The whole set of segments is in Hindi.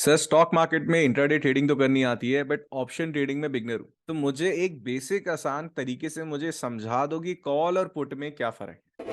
सर स्टॉक मार्केट में इंट्राडे ट्रेडिंग तो करनी आती है बट ऑप्शन ट्रेडिंग में बिगनर हूँ। तो मुझे एक बेसिक आसान तरीके से मुझे समझा दो कि कॉल और पुट में क्या फर्क है।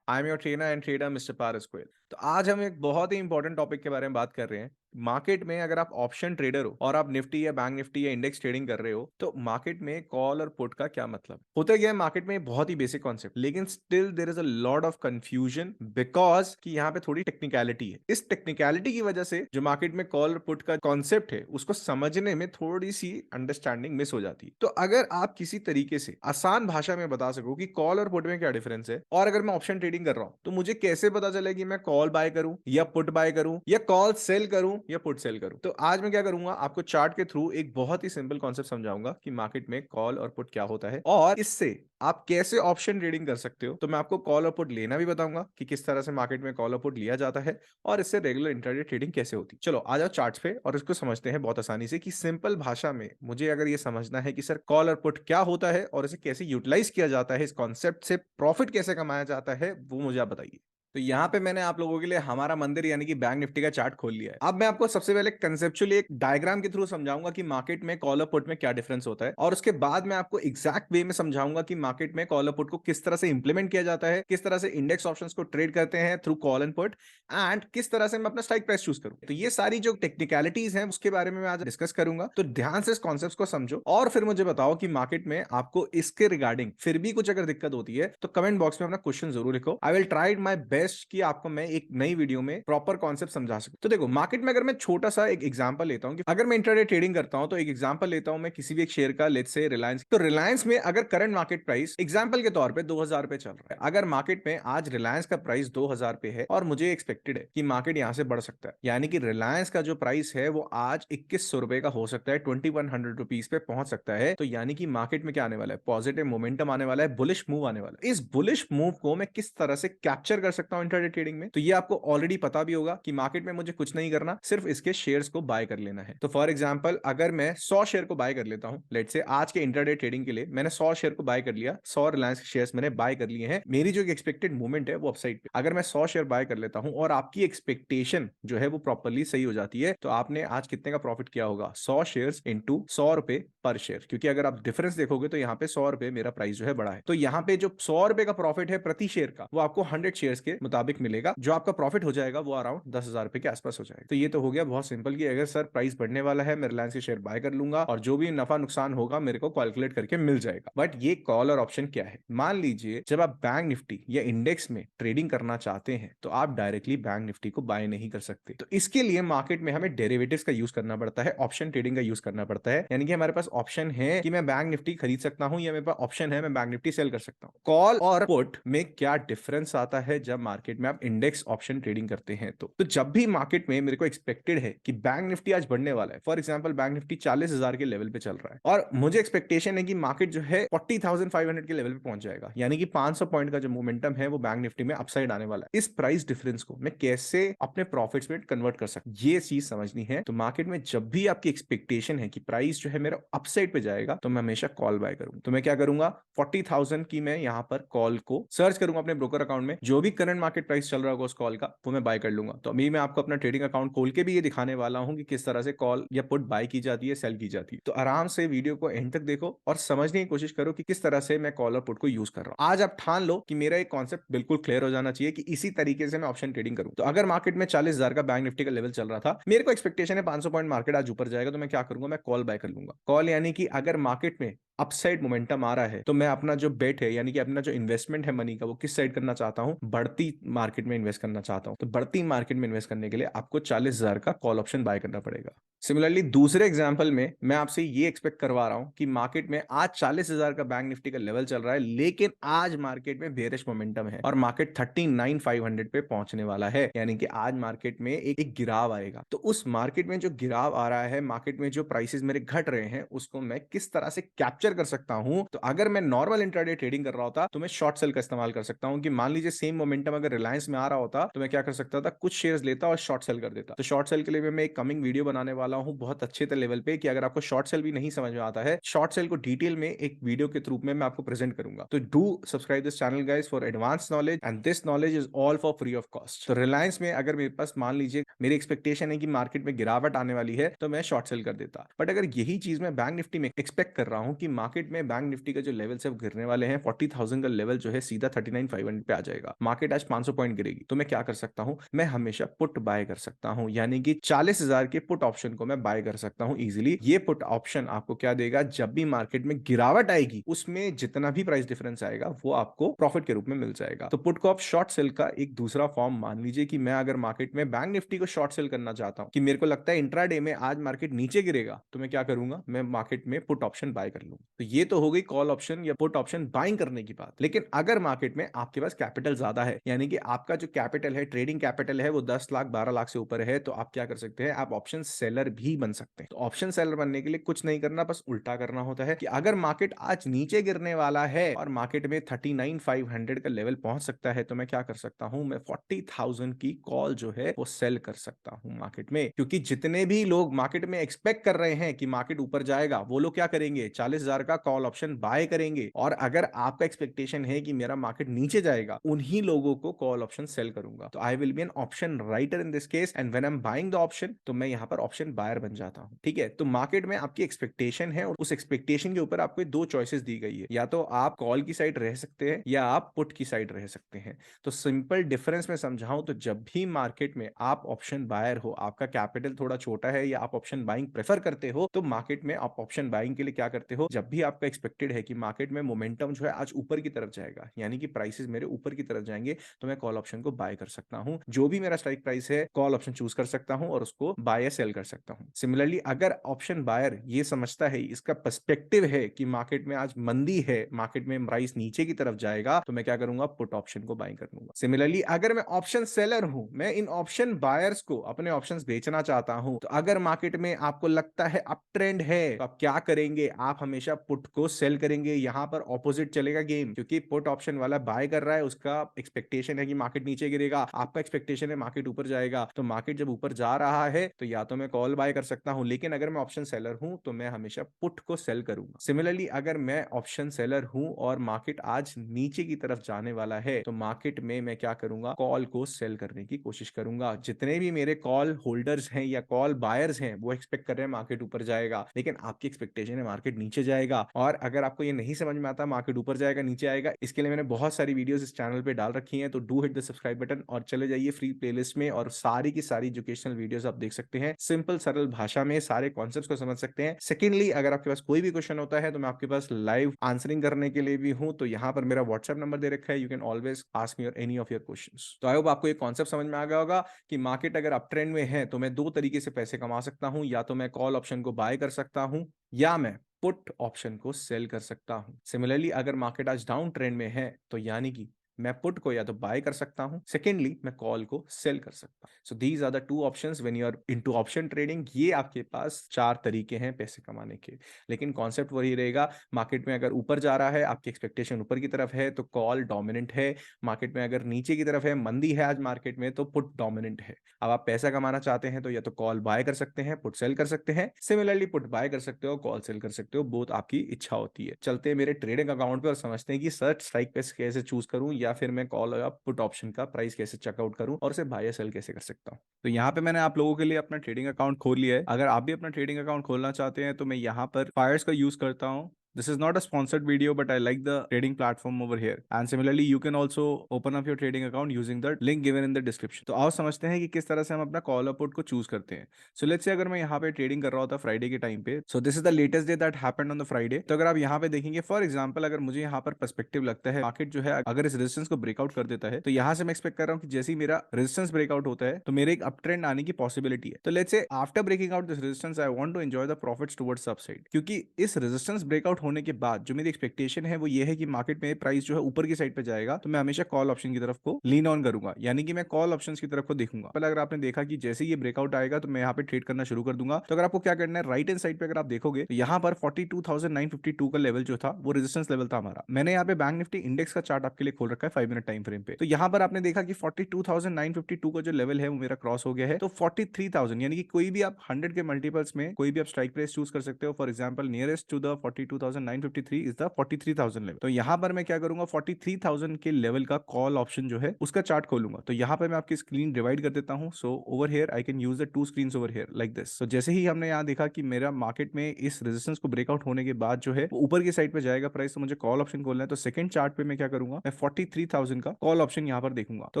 I am your trainer and trader mister Paras Goyal. तो आज हम एक बहुत ही इंपॉर्टेंट टॉपिक के बारे में बात कर रहे हैं। मार्केट में अगर आप ऑप्शन ट्रेडर हो और आप निफ्टी या बैंक निफ्टी या इंडेक्स ट्रेडिंग कर रहे हो तो मार्केट में कॉल और पुट का क्या मतलब होता है। मार्केट में बहुत ही बेसिक कॉन्सेप्ट, लेकिन still there is a lot of confusion because कि यहाँ पे थोड़ी टेक्निकलिटी है। इस टेक्निकलिटी की वजह से जो मार्केट में कॉल और पुट का कॉन्सेप्ट है उसको समझने में थोड़ी सी अंडरस्टैंडिंग मिस हो जाती है। तो अगर आप किसी तरीके से आसान भाषा में बता सको कि कॉल और पुट में क्या डिफरेंस है, और अगर मैं ऑप्शन ट्रेडिंग कर रहा हूं तो मुझे कैसे पता चले कि मैं कॉल बाय करूं या पुट बाय करूं या कॉल सेल करूं या पुट सेल करूं। तो आज मैं क्या करूंगा, आपको चार्ट के थ्रू एक बहुत ही सिंपल कॉन्सेप्ट समझाऊंगा कि मार्केट में कॉल और पुट क्या होता है और इससे आप कैसे ऑप्शन ट्रेडिंग कर सकते हो। तो मैं आपको कॉल और पुट लेना भी बताऊंगा कि किस तरह से मार्केट में कॉल और पुट लिया जाता है और इससे रेगुलर इंट्राडे ट्रेडिंग कैसे होती है। चलो आ जाओ चार्ट्स पे और इसको समझते हैं बहुत आसानी से कि सिंपल भाषा में मुझे अगर ये समझना है कि सर कॉल और पुट क्या होता है और इसे कैसे यूटिलाइज किया जाता है, इस कॉन्सेप्ट से प्रॉफिट कैसे कमाया जाता है, वो मुझे आप बताइए। तो यहाँ पे मैंने आप लोगों के लिए हमारा मंदिर यानी कि बैंक निफ्टी का चार्ट खोल लिया है। अब मैं आपको सबसे पहले कंसेप्चुअली एक डायग्राम के थ्रू समझाऊंगा कि मार्केट में कॉल और पुट में क्या डिफरेंस होता है, और उसके बाद मैं आपको एग्जैक्ट वे में समझाऊंगा कि मार्केट में कॉल और पुट को किस तरह से इंप्लीमेंट किया जाता है, किस तरह से इंडेक्स ऑप्शंस को ट्रेड करते हैं through call and put, and किस तरह से मैं अपना स्ट्राइक प्राइस चूज करूं। तो ये सारी जो टेक्निकलिटीज हैं उसके बारे में मैं आज डिस्कस करूंगा। तो ध्यान से इस कॉन्सेप्ट को समझो और फिर मुझे बताओ कि मार्केट में आपको इसके रिगार्डिंग फिर भी कुछ अगर दिक्कत होती है तो कमेंट बॉक्स में अपना क्वेश्चन जरूर लिखो। I will try my best कि आपको मैं एक नई वीडियो में प्रॉपर कॉन्सेप्ट समझा सकूं। तो देखो मार्केट में अगर मैं छोटा सा एक एग्जांपल लेता हूं कि अगर मैं इंट्राडे ट्रेडिंग करता हूं तो एक एग्जांपल लेता हूं मैं किसी भी एक शेयर का, लेट्स से रिलायंस। तो रिलायंस में अगर करंट मार्केट प्राइस एग्जांपल के तौर पे 2000 पे चल रहा है, अगर मार्केट में आज रिलायंस का प्राइस 2000 पे है और मुझे एक्सपेक्टेड है कि मार्केट यहां से बढ़ सकता है, यानी कि रिलायंस का जो प्राइस है वो आज 2100 रुपए का हो सकता है, 2100 रुपीज पे पहुंच सकता है। तो यानी कि मार्केट में क्या आने वाला है, पॉजिटिव मोमेंटम आने वाला है, बुलिश मूव आने वाला है। इस बुलिश मूव को मैं किस तरह से कैप्चर कर सकता हूं इंट्राडे ट्रेडिंग में, तो ये आपको ऑलरेडी पता भी होगा कि मार्केट में मुझे कुछ नहीं करना, सिर्फ इसके शेयर्स को बाय कर लेना है। तो फॉर एग्जांपल अगर मैं 100 शेयर को बाय कर लेता हूं, लेट्स से आज के इंट्राडे ट्रेडिंग के लिए मैंने 100 शेयर को बाय कर लिया, 100 रिलायंस के शेयर्स मैंने बाय कर लिए हैं, मेरी जो एक्सपेक्टेड मूवमेंट है वो अपसाइड पे। अगर मैं 100 शेयर बाय कर लेता हूं और आपकी एक्सपेक्टेशन जो है वो प्रॉपर्ली सही हो जाती है, तो आपने आज कितने का प्रॉफिट किया होगा, 100 शेयर्स इंटू 100 रुपए पर शेयर। क्योंकि अगर आप डिफरेंस देखोगे तो यहाँ पे 100 रुपए मेरा प्राइस जो है बड़ा है, तो यहाँ पे जो 100 रुपए का प्रॉफिट है प्रति शेयर का वो आपको 100 शेयर्स के मुताबिक मिलेगा। जो आपका प्रॉफिट हो जाएगा वो अराउंड 10,000 रुपए के आसपास हो जाएगा। तो ये तो हो गया बहुत सिंपल कि अगर सर प्राइस बढ़ने वाला है मैं रिलायंस के शेयर बाय कर लूंगा और जो भी नफा नुकसान होगा मेरे को कैलकुलेट करके मिल जाएगा। बट ये कॉल और ऑप्शन क्या है, मान लीजिए जब आप बैंक निफ्टी या इंडेक्स में ट्रेडिंग करना चाहते हैं तो आप डायरेक्टली बैंक निफ्टी को बाय नहीं कर सकते। तो इसके लिए मार्केट में हमें डेरिवेटिव्स का यूज करना पड़ता है, ऑप्शन ट्रेडिंग का यूज करना पड़ता है। यानी कि हमारे पास ऑप्शन है कि मैं बैंक निफ्टी खरीद सकता हूं या मेरे पास ऑप्शन है मैं बैंक निफ्टी सेल कर सकता हूं। कॉल और पुट में क्या डिफरेंस आता है जब मार्केट में आप इंडेक्स ऑप्शन ट्रेडिंग करते हैं तो जब भी मार्केट में मेरे को एक्सपेक्टेड है कि बैंक निफ्टी आज बढ़ने वाला है, फॉर एग्जांपल बैंक निफ्टी 40,000 के लेवल पे चल रहा है और मुझे एक्सपेक्टेशन है कि मार्केट जो है 40,500 के लेवल पे पहुंच जाएगा, यानी कि 500 पॉइंट का जो मोमेंटम है वो बैंक निफ्टी में अपसाइड आने वाला है। इस प्राइस डिफरेंस को मैं कैसे अपने प्रॉफिट्स में कन्वर्ट कर सकता, ये चीज समझनी है। तो मार्केट में जब भी आपकी एक्सपेक्टेशन है कि प्राइस जो है मेरा अपसाइड पे जाएगा तो मैं हमेशा कॉल बाय करूंगा। तो मैं क्या करूंगा, 40,000 की मैं यहां पर कॉल को सर्च करूंगा अपने ब्रोकर अकाउंट में, जो भी करंट मार्केट प्राइस चल रहा होगा उस कॉल का वो मैं बाय कर लूंगा। तो अभी मैं आपको अपना ट्रेडिंग अकाउंट खोल के भी ये दिखाने वाला हूं कि किस तरह से कॉल या पुट बाय की जाती है, सेल की जाती है। तो आराम से वीडियो को एंड तक देखो और समझने की कोशिश करो कि किस तरह से मैं कॉल और पुट को यूज कर रहा हूं। आज आप ठान लो कि मेरा एक कॉन्सेप्ट बिल्कुल क्लियर हो जाना चाहिए कि इसी तरीके से मैं ऑप्शन ट्रेडिंग करूं। तो अगर मार्केट में 40,000 का बैंक निफ्टी का लेवल चल रहा था, मेरे को एक्सपेक्टेशन है 500 पॉइंट मार्केट आज ऊपर जाएगा, तो मैं क्या करूंगा, मैं कॉल बाय कर लूंगा। कॉल यानी कि अगर मार्केट में अपसाइड मोमेंटम आ रहा है तो मैं अपना जो बेट है यानी कि अपना जो इन्वेस्टमेंट है मनी का वो किस साइड करना चाहता हूं, बढ़ती मार्केट में इन्वेस्ट करना चाहता हूं। तो बढ़ती मार्केट में इन्वेस्ट करने के लिए आपको 40,000 का कॉल ऑप्शन बाय करना पड़ेगा। सिमिलरली दूसरे एग्जांपल में मैं आपसे ये एक्सपेक्ट करवा रहा हूं कि मार्केट में आज 40,000 का बैंक निफ्टी का लेवल चल रहा है, लेकिन आज मार्केट में बेरिश मोमेंटम है और मार्केट 39,500 पे पहुंचने वाला है, यानी कि आज मार्केट में एक गिराव आएगा। तो उस मार्केट में जो गिराव आ रहा है, मार्केट में जो प्राइसेस मेरे घट रहे हैं, उसको मैं किस तरह से कैप्चर कर सकता हूं। तो अगर मैं नॉर्मल इंट्राडे ट्रेडिंग कर रहा होता तो मैं शॉर्ट सेल का इस्तेमाल कर सकता हूं कि मान लीजिए सेम मोमेंटम मोमेंटम अगर रिलायंस में आ रहा होता तो मैं क्या कर सकता था, कुछ शेयर्स लेता और शॉर्ट सेल कर देता। तो शॉर्ट सेल के लिए मैं एक कमिंग वीडियो बनाने वाला हूं बहुत अच्छे लेवल पे, कि अगर आपको शॉर्ट सेल भी नहीं समझ में आता है, शॉर्ट सेल को डिटेल में एक वीडियो के थ्रू में मैं आपको प्रेजेंट करूंगा। तो do subscribe this channel guys for advance knowledge, and this knowledge is all for free of cost. तो रिलायंस में अगर मेरे पास मान लीजिए मेरी एक्सपेक्टेशन है कि मार्केट में गिरावट आने वाली है, तो मैं शॉर्ट सेल कर देता। बट अगर यही चीज मैं बैंक निफ्टी में एक्सपेक्ट कर रहा हूं कि मार्केट में बैंक निफ्टी का जो लेवल से गिरने वाले हैं, 40,000 का लेवल जो है सीधा 39,500 पे आ जाएगा, मार्केट आज 500 पॉइंट गिरेगी, तो मैं क्या कर सकता हूं, मैं हमेशा पुट बाय कर सकता हूं, यानी कि 40,000 के पुट ऑप्शन को मैं बाय कर सकता हूं इजीली। ये पुट ऑप्शन आपको क्या देगा, जब भी मार्केट में गिरावट आएगी उसमें जितना भी प्राइस डिफरेंस आएगा वो आपको प्रॉफिट के रूप में मिल जाएगा। तो पुट को आप शॉर्ट सेल का एक दूसरा फॉर्म मान लीजिए, कि मैं अगर मार्केट में बैंक निफ्टी को शॉर्ट सेल करना चाहता हूं, कि मेरे को लगता है इंट्राडे में आज मार्केट नीचे गिरेगा, तो मैं क्या करूंगा, मैं मार्केट में पुट ऑप्शन बाय कर लूंगा। तो ये तो हो गई कॉल ऑप्शन या पुट ऑप्शन बाइंग करने की बात। लेकिन अगर मार्केट में आपके पास कैपिटल ज्यादा है, यानी कि आपका जो कैपिटल है, ट्रेडिंग कैपिटल है, वो 10 लाख 12 लाख से ऊपर है, तो आप क्या कर सकते हैं, आप ऑप्शन सेलर भी बन सकते हैं। तो ऑप्शन सेलर बनने के लिए कुछ नहीं करना, बस उल्टा करना होता है, कि अगर मार्केट आज नीचे गिरने वाला है और मार्केट में 39,500 का लेवल पहुंच सकता है, तो मैं क्या कर सकता हूं, मैं 40,000 की कॉल जो है वो सेल कर सकता हूं मार्केट में। क्योंकि जितने भी लोग मार्केट में एक्सपेक्ट कर रहे हैं कि मार्केट ऊपर जाएगा, वो लोग क्या करेंगे, 40,000 का कॉल ऑप्शन बाय करेंगे। और अगर आपका एक्सपेक्टेशन है कि मेरा मार्केट नीचे जाएगा, उन्हीं लोगों को कॉल ऑप्शन सेल करूंगा। तो I will be an option writer in this case, and when I am buying the option, तो मैं यहां पर ऑप्शन बायर बन जाता हूं। ठीक है, तो मार्केट में आपकी एक्सपेक्टेशन है और उस एक्सपेक्टेशन के ऊपर आपको दो चॉइसेस दी गई है, या तो आप कॉल की साइड रह सकते हैं या आप पुट की साइड रह सकते हैं। तो सिंपल डिफरेंस में समझाऊं तो जब भी मार्केट में आप ऑप्शन बायर हो, आपका कैपिटल थोड़ा छोटा है या आप ऑप्शन बाइंग प्रेफर करते हो, तो मार्केट में आप ऑप्शन बाइंग के लिए क्या करते हो, जब भी आपका एक्सपेक्टेड है कि मार्केट में मोमेंटम जो है आज ऊपर की तरफ जाएगा, यानी कि प्राइसेस मेरे ऊपर की तरफ जाएंगे, तो मैं कॉल ऑप्शन को बाय कर सकता हूं। जो भी मेरा स्ट्राइक प्राइस है, कॉल ऑप्शन चूज कर सकता हूं और उसको बाय या सेल कर सकता हूं। सिमिलरली अगर ऑप्शन बायर ये समझता है, इसका पर्सपेक्टिव है कि मार्केट में आज मंदी है, मार्केट में प्राइस नीचे की तरफ जाएगा, तो मैं क्या करूंगा, पुट ऑप्शन को बाय कर लूंगा। सिमिलरली अगर मैं ऑप्शन सेलर हूं, मैं इन ऑप्शन बायर्स को अपने ऑप्शंस बेचना चाहता हूं, तो अगर मार्केट में आपको लगता है अप ट्रेंड है, तो आप क्या करेंगे, आप हमेशा पुट को सेल करेंगे। यहां पर ऑपोजिट चलेगा गेम, क्योंकि पुट ऑप्शन वाला बाय कर रहा है, उसका एक्सपेक्टेशन है कि मार्केट नीचे गिरेगा, आपका एक्सपेक्टेशन है मार्केट ऊपर जाएगा। तो मार्केट जब ऊपर जा रहा है तो या तो मैं कॉल बाय कर सकता हूं, लेकिन अगर मैं ऑप्शन सेलर हूं तो मैं हमेशा पुट को सेल करूंगा। सिमिलरली अगर मैं ऑप्शन सेलर हूं और मार्केट आज नीचे की तरफ जाने वाला है, तो मार्केट में मैं क्या करूंगा, कॉल को सेल करने की कोशिश करूंगा। जितने भी मेरे कॉल होल्डर्स हैं या कॉल बायर्स हैं, वो एक्सपेक्ट कर रहे हैं मार्केट ऊपर जाएगा, लेकिन आपकी एक्सपेक्टेशन है मार्केट नीचे जाएगा। और अगर आपको ये नहीं समझ में आता मार्केट ऊपर जाएगा नीचे आएगा, इसके लिए मैंने बहुत सारी वीडियोस इस चैनल पे डाल रखी हैं, तो do hit the subscribe button और चले जाइए फ्री प्लेलिस्ट में, और सारी की सारी एजुकेशनल वीडियोस आप देख सकते हैं। सिंपल सरल भाषा में सारे कॉन्सेप्ट्स को समझ सकते हैं। सेकेंडली अगर आपके पास कोई भी क्वेश्चन होता है, तो मैं आपके पास लाइव आंसरिंग करने के लिए भी हूं। तो यहाँ पर मेरा व्हाट्सएप नंबर दे रखा है, you can always ask me any of your questions. तो आई होप आपको ये कॉन्सेप्ट समझ में आ गया होगा कि मार्केट अगर अप ट्रेंड में है तो मैं दो तरीके से पैसे कमा सकता हूं, या तो मैं कॉल ऑप्शन को बाय कर सकता हूं या मैं पुट ऑप्शन को सेल कर सकता हूं। सिमिलरली अगर मार्केट आज डाउन ट्रेंड में है, तो यानी कि मैं पुट को या तो बाय कर सकता हूं, सेकेंडली मैं कॉल को सेल कर सकता हूं। So these are the two options when you are into option trading. ये आपके पास चार तरीके हैं पैसे कमाने के, लेकिन कॉन्सेप्ट वही रहेगा। मार्केट में अगर ऊपर जा रहा है, आपकी एक्सपेक्टेशन ऊपर की तरफ है, तो कॉल डोमिनेंट है। मार्केट में अगर नीचे की तरफ है, मंदी है आज मार्केट में, तो पुट डोमिनेंट है। अब आप पैसा कमाना चाहते हैं तो या तो कॉल बाय कर सकते हैं, पुट सेल कर सकते हैं। सिमिलरली पुट बाय कर सकते हो, कॉल सेल कर सकते हो, बोथ आपकी इच्छा होती है। चलते हैं मेरे ट्रेडिंग अकाउंट पे और समझते हैं कि सर्च स्ट्राइक पे कैसे चूज करूं, या फिर मैं कॉल या पुट ऑप्शन का प्राइस कैसे चेकआउट करूं और उसे बाय या सेल कैसे कर सकता हूं। तो यहाँ पे मैंने आप लोगों के लिए अपना ट्रेडिंग अकाउंट खोल लिया है। अगर आप भी अपना ट्रेडिंग अकाउंट खोलना चाहते हैं तो मैं यहाँ पर फायर्स का यूज करता हूँ। This is not a sponsored video, but I like the trading platform over here. And similarly, you can also open up your trading account using the link given in the description. तो आओ समझते हैं कि किस तरह से हम अपना कॉल और पुट को चूज करते हैं। So let's say अगर मैं यहाँ पे ट्रेडिंग कर रहा होता फ्राइडे के टाइम पे, so this is the latest day that happened on the Friday. तो अगर आप यहाँ पे देखेंगे, फॉर एग्जाम्पल अगर मुझे यहाँ पर पर्सपेक्टिव लगता है मार्केट जो है अगर इस रेजिस्टेंस को ब्रेकआउट कर देता है, तो यहाँ से मैं एक्सपेक्ट कर रहा हूँ कि जैसे ही मेरा रेजिस्टेंस ब्रेकआउट होता है तो मेरे एक अप ट्रेंड आने की पॉसिबिलिटी है। तो let's say after breaking out this resistance I want to enjoy the profits towards upside, क्योंकि इस रेजिस्टेंस ब्रेकआउट होने के बाद जो मेरी एक्सपेक्टेशन है वो ये है कि मार्केट में प्राइस जो है ऊपर की साइड पे जाएगा, तो मैं हमेशा कॉल ऑप्शन की तरफ को लीन ऑन करूंगा, यानी कि मैं कॉल ऑप्शंस की तरफ को देखूंगा। पहले अगर आपने देखा कि जैसे ही ये ब्रेकआउट आएगा तो मैं यहाँ पे ट्रेड करना शुरू कर दूंगा। तो अगर आपको क्या करना है, राइट हैंड साइड पे अगर आप देखोगे तो यहाँ पर 42,952 का लेवल जो था वो रेजिस्टेंस लेवल था हमारा। मैंने यहाँ पे बैंक निफ्टी इंडेक्स का चार्ट आपके लिए खोल रखा है 5 मिनट टाइम फ्रेम पे। तो यहाँ पर आपने देखा कि 42,952 का जो लेवल है वो मेरा क्रॉस हो गया है। तो 43,000 यानी कि कोई भी आप 100 के मल्टीपल्स में कोई भी आप स्ट्राइक प्राइस चूज कर सकते हो। For example nearest to the 42,953 is the 43,000 level. तो यहाँ पर मैं क्या करूंगा, 43,000 के लेवल का कॉल ऑप्शन जो है उसका चार्ट खोलूंगा। तो यहाँ पर मैं आपकी स्क्रीन डिवाइड कर देता हूँ। So over here I can use the two screen over here like this. तो जैसे ही हमने यहाँ देखा कि मेरा मार्केट में इस रेजिस्टेंस को ब्रेकआउट होने के बाद जो है वो ऊपर की साइड पे जाएगा प्राइस, तो मुझे कॉल ऑप्शन खोलना है। तो सेकंड चार्ट पे मैं क्या करूंगा, मैं 43,000 का कॉल ऑप्शन यहाँ पर देखूंगा। तो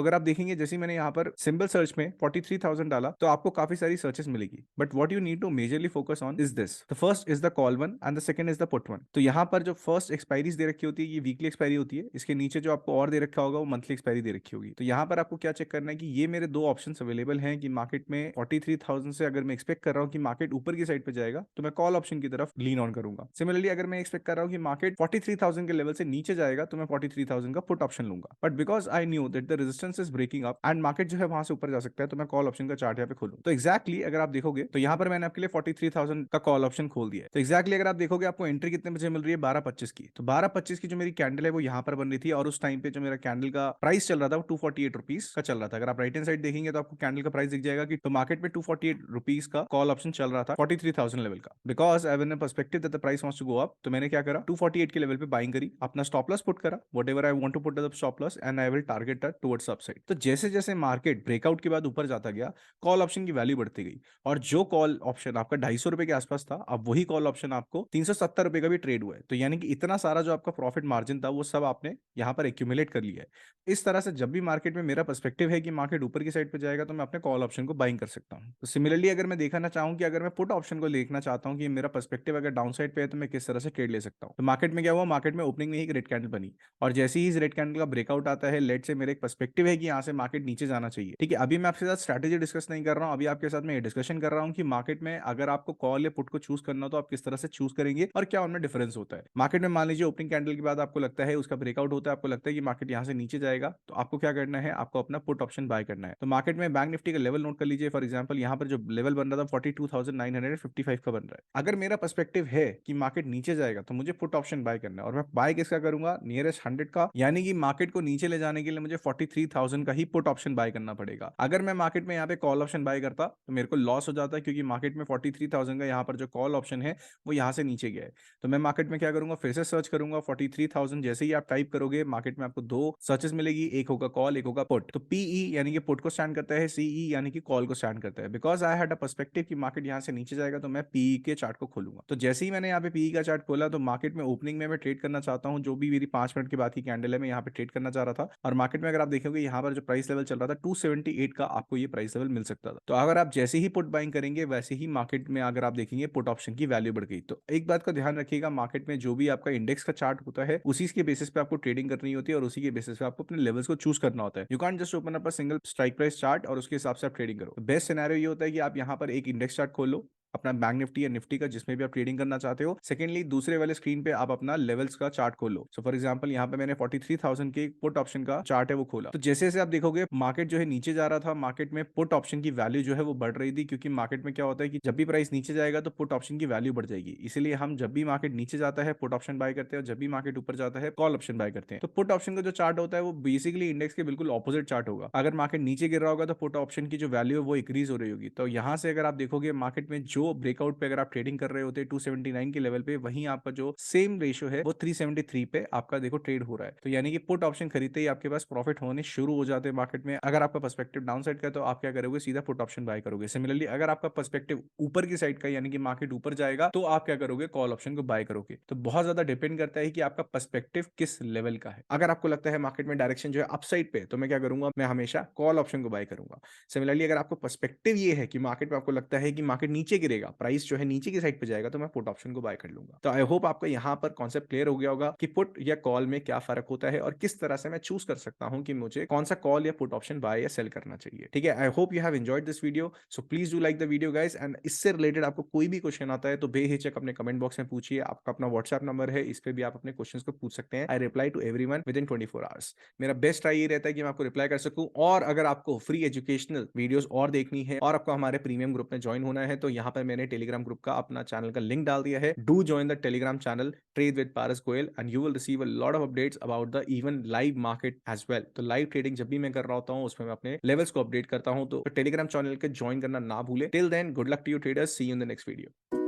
अगर आप देखेंगे जैसे मैंने यहाँ पर सिंबल सर्च में 43,000 डाला तो आपको काफी सारी सर्चेस मिलेगी, but what you need to majorly focus on is this. The first is the call one and the second is the put one. तो यहाँ पर जो फर्स्ट एक्सपायरीज दे रखी होती है ये वीकली एक्सपायरी होती है, इसके नीचे जो आपको और दे रखा होगा वो मंथली एक्सपायरी दे रखी होगी। तो यहाँ पर आपको क्या चेक करना है कि ये मेरे दो ऑप्शंस अवेलेबल हैं कि मार्केट में 43,000 से अगर मैं एक्सपेक्ट कर रहा हूँ कि मार्केट ऊपर की साइड पे जाएगा तो मैं कॉल ऑप्शन की तरफ लीन ऑन करूंगा। सिमिलरली अगर मैं एक्सपेक्ट कर रहा हूँ कि मार्केट 43,000 के लेवल से नीचे जाएगा तो मैं 43,000 का पुट ऑप्शन लूंगा। But because I knew that the resistance is breaking up and market जो है वहां से ऊपर जा सकता है, तो मैं कॉल ऑप्शन का चार्ट यहाँ पे खोलूं। तो एक्जैक्टली अगर आप देखोगे तो यहाँ पर मैंने आपके लिए 43,000 का कॉल ऑप्शन खोल दिया है। तो एक्जैक्टली अगर आप देखोगे आपको एंट्री कितने बजे मिल रही है, 12:25 की। तो 12:25 की जो मेरी कैंडल है वो यहाँ पर बन रही थी और उस टाइम पे जो मेरा कैंडल का प्राइस चल रहा था वो 248 रुपीज का चल रहा था। अगर आप राइट हैंड साइड देखेंगे तो आपको कैंडल का प्राइस दिख जाएगा कि तो मार्केट में 248 रुपीज का कॉल ऑप्शन चल रहा था 43,000 लेवल का। Because I one perspective that the price wants to go up, तो मैंने क्या करा, 248 के लेवल पे बाइंग करी, अपना स्टॉप लॉस पुट करा, whatever I want to put the stop loss and I will target towards upside. तो जैसे जैसे मार्केट ब्रेकआउट के बाद ऊपर जाता गया कॉल ऑप्शन की वैल्यू बढ़ती गई, और जो कॉल ऑप्शन आपका 250 रुपए के आसपास था अब वही कॉल ऑप्शन आपको 370 रुपए का भी ट्रेड हुआ है। तो यानी कि इतना सारा जो आपका प्रॉफिट मार्जिन था वो सब आपने यहाँ पर एक्यूमुलेट कर लिया है। इस तरह से जब भी मार्केट में मेरा पर्सपेक्टिव है कि मार्केट ऊपर की साइड पे जाएगा तो मैं अपने कॉल ऑप्शन को बाइंग कर सकता हूँ। तो सिमिलरली अगर मैं देखना चाहूँ कि अगर मैं पुट ऑप्शन को देखना चाहता हूँ कि मेरा पर्सपेक्टिव अगर डाउन साइड पे है तो मैं किस तरह से ट्रेड ले सकता हूँ। तो मार्केट में क्या हुआ, मार्केट में ओपनिंग में ही एक रेड कैंडल बनी, और जैसे ही इस रेड कैंडल का ब्रेकआउट आता है, लेट से मेरे एक पर्सपेक्टिव है कि यहाँ से मार्केट नीचे जाना चाहिए। ठीक है, अभी मैं आपके साथ स्ट्रैटेजी डिस्कस नहीं कर रहा हूँ, अभी आपके साथ मैं ये डिस्कशन कर रहा हूँ कि मार्केट में अगर आपको कॉल या पुट को चूज करना हो तो आप किस तरह से चूज करेंगे और क्या उनमें डिफरेंस होता है। मार्केट में मान लीजिए ओपनिंग कैंडल के बाद आपको लगता है उसका ब्रेकआउट होता है, आपको लगता है कि मार्केट यहाँ से नीचे जाएगा, तो आपको क्या करना है, आपको अपना पुट ऑप्शन बाय करना है। तो मार्केट में बैंक निफ्टी का लेवल नोट कर लीजिए। फॉर एग्जांपल यहाँ पर जो लेवल बन रहा था 42,955 का बन रहा है। अगर मेरा पर्सपेक्टिव है कि मार्केट नीचे जाएगा तो मुझे पुट ऑप्शन बाय करना है, और मैं बाय किसका करूंगा, नियरेस्ट 100 का, यानी कि मार्केट को नीचे ले जाने के लिए मुझे 43,000 का ही पुट ऑप्शन बाय करना पड़ेगा। अगर मैं मार्केट में यहाँ पे कॉल ऑप्शन बाय करता तो मेरे को लॉस हो जाता है, क्योंकि मार्केट में 43,000 का यहाँ पर जो कॉल ऑप्शन है वो यहाँ से नीचे गया है। तो मैं मार्केट में क्या करूंगा, फिर से सर्च करूंगा 43,000। जैसे ही आप टाइप करोगे मार्केट में आपको दो सर्चेस मिलेगी, एक होगा कॉल, एक होगा पुट। तो पीई यानी कि पुट को स्टैंड करता है, सीई यानी कि कॉल को स्टैंड करता है। Because I had a perspective कि मार्केट यहाँ से नीचे जाएगा तो मैं पीई के चार्ट को खोलूंगा। तो जैसे ही मैंने यहाँ पे पीई का चार्ट खोला तो मार्केट में ओपनिंग में मैं ट्रेड करना चाहता हूँ, जो भी मेरी 5 मिनट के बाद की कैंडल है मैं यहाँ पे ट्रेड करना चाह रहा था, और मार्केट में अगर आप देखोगे यहाँ पर जो प्राइस लेवल चल रहा था 278 का आपको ये प्राइस लेवल मिल सकता था। तो अगर आप जैसे ही पुट बाइंग करेंगे वैसे ही मार्केट में अगर आप देखेंगे पुट ऑप्शन की वैल्यू बढ़ गई। तो एक बात का ध्यान रखिएगा, मार्केट में जो भी आपका इंडेक्स का चार्ट होता है उसी के बेसिस पे आपको ट्रेडिंग करनी होती है, और उसी के बेसिस पे आपको अपने लेवल्स को चूज करना होता है। You can't just open up a single strike price chart और उसके हिसाब से आप ट्रेडिंग करो। बेस्ट सिनेरियो ये होता है कि आप यहाँ पर एक इंडेक्स चार्ट खोल लो अपना बैंक निफ्टी या निफ्टी का, जिसमें भी आप ट्रेडिंग करना चाहते हो। सेकेंडली दूसरे वाले स्क्रीन पे आप अपना लेवल्स का चार्ट खोल लो। सो फॉर एग्जांपल यहाँ पे मैंने 43,000 के पुट ऑप्शन का चार्ट है वो खोला। तो जैसे जैसे आप देखोगे मार्केट जो है नीचे जा रहा था, मार्केट में पुट ऑप्शन की वैल्यू जो है वो बढ़ रही थी, क्योंकि मार्केट में क्या होता है कि जब भी प्राइस नीचे जाएगा तो पुट ऑप्शन की वैल्यू बढ़ जाएगी। इसीलिए हम जब भी मार्केट नीचे जाता है पुट ऑप्शन बाय करते हैं, और जब भी मार्केट ऊपर जाता है कॉल ऑप्शन बाय करते हैं। तो पुट ऑप्शन का जो चार्ट होता है वो बेसिकली इंडेक्स के बिल्कुल ऑपोजिट चार्ट होगा। अगर मार्केट नीचे गिर रहा होगा तो पुट ऑप्शन की जो वैल्यू है वो इंक्रीज हो रही होगी। तो यहाँ से अगर आप देखोगे मार्केट में जो ब्रेकआउट पे अगर आप ट्रेडिंग कर रहे होते हैं 279 के लेवल पे, वहीं आपका जो सेम रेशियो है वो 373 पे आपका देखो ट्रेड हो रहा है। तो यानी कि पुट ऑप्शन खरीदते ही आपके पास प्रॉफिट होने शुरू हो जाते हैं मार्केट में। अगर आपका पर्सपेक्टिव डाउन साइड का है तो आप क्या करोगे, सीधा पुट ऑप्शन बाय करोगे। सिमिलरली अगर आपका पर्सपेक्टिव ऊपर की साइड का यानी कि मार्केट ऊपर जाएगा तो आप क्या करोगे, कॉल ऑप्शन को बाय करोगे। तो बहुत ज्यादा डिपेंड करता है कि आपका पर्सपेक्टिव किस लेवल का है। अगर आपको लगता है मार्केट में डायरेक्शन जो है अपसाइड पे, तो मैं क्या करूंगा, मैं हमेशा कॉल ऑप्शन को बाय करूंगा। सिमिलरली अगर आपको पर्सपेक्टिव ये है कि मार्केट में आपको लगता है कि मार्केट नीचे गिरेगा मिलेगा, प्राइस जो है नीचे की साइड पे जाएगा, तो मैं पुट ऑप्शन को बाय कर लूंगा। तो आई होप आपको यहाँ पर कॉन्सेप्ट क्लियर हो गया होगा कि पुट या कॉल में क्या फर्क होता है और किस तरह से मैं चूज कर सकता हूँ कि मुझे कौन सा कॉल या पुट ऑप्शन बाय या सेल करना चाहिए। ठीक है, I hope you have enjoyed this video, so please do like the video guys, and इससे रिलेटेड आपको कोई भी क्वेश्चन आता है तो बेहिचक अपने कमेंट बॉक्स में पूछिए। आपका अपना व्हाट्सएप नंबर है, इस पे भी आप अपने क्वेश्चंस को पूछ सकते हैं। I reply to everyone within 24 hours. मेरा बेस्ट ट्राई ये रहता है कि मैं आपको रिप्लाई कर सकूं, और अगर आपको फ्री एजुकेशनल वीडियोस और देखनी है और आपको हमारे प्रीमियम ग्रुप में ज्वाइन होना है, तो यहाँ पर मैंने टेलीग्राम ग्रुप का अपना चैनल का लिंक डाल दिया है। Do join the Telegram channel trade with Paras Goyal and you will receive a lot of updates about the even live market as well. तो लाइव ट्रेडिंग जब भी मैं कर रहा होता हूँ उसमें मैं अपने लेवल्स को अपडेट करता हूँ, तो टेलीग्राम चैनल के ज्वाइन करना ना भूले। Till then, good luck to you traders, see you in the next video.